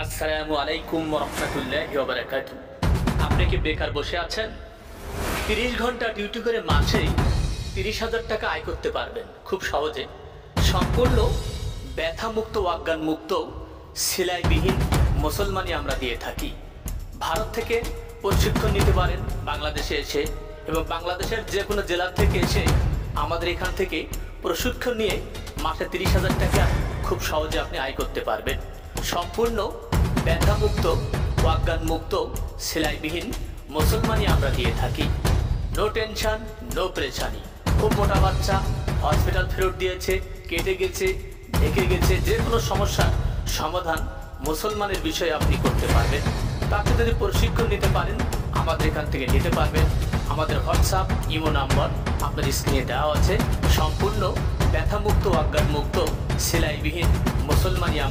আসসালামু আলাইকুম ওয়া রাহমাতুল্লাহি ওয়া বারাকাতুহু। আপনি কি বেকার বসে আছেন? 30 ঘন্টা ডিউটি করে মাসেই 30,000 টাকা আয় করতে পারবেন খুব সহজে। সম্পূর্ণ ব্যথামুক্ত, অজ্ঞানমুক্ত, সেলাইবিহীন মুসলমানি আমরা দিয়ে থাকি। ভারত থেকে প্রশিক্ষণ নিতে পারেন বাংলাদেশে এসে, এবং বাংলাদেশের যে কোনো জেলা থেকে এসে আমাদের এখান থেকে প্রশিক্ষণ নিয়ে মাসে 30,000 টাকা খুব সহজে আপনি আয় করতে পারবেন। সম্পূর্ণ ব্যথামুক্ত, অজ্ঞানমুক্ত, সেলাইবিহীন মুসলমানি আমরা দিয়ে থাকি। নো টেনশন, নো প্রেশানি। খুব মোটা বাচ্চা হসপিটাল ফেরত দিয়েছে, কেটে গেছে, ঢেকে গেছে, যে কোনো সমস্যার সমাধান মুসলমানের বিষয়ে আপনি করতে পারবেন। তাকে যদি প্রশিক্ষণ নিতে পারেন আমাদের এখান থেকে নিতে পারবেন। আমাদের হোয়াটসঅ্যাপ, ইমো নাম্বার আপনার স্ক্রিনে দেওয়া আছে। সম্পূর্ণ ব্যথামুক্ত, অজ্ঞানমুক্ত, সেলাইবিহীন মুসলমানি আমরা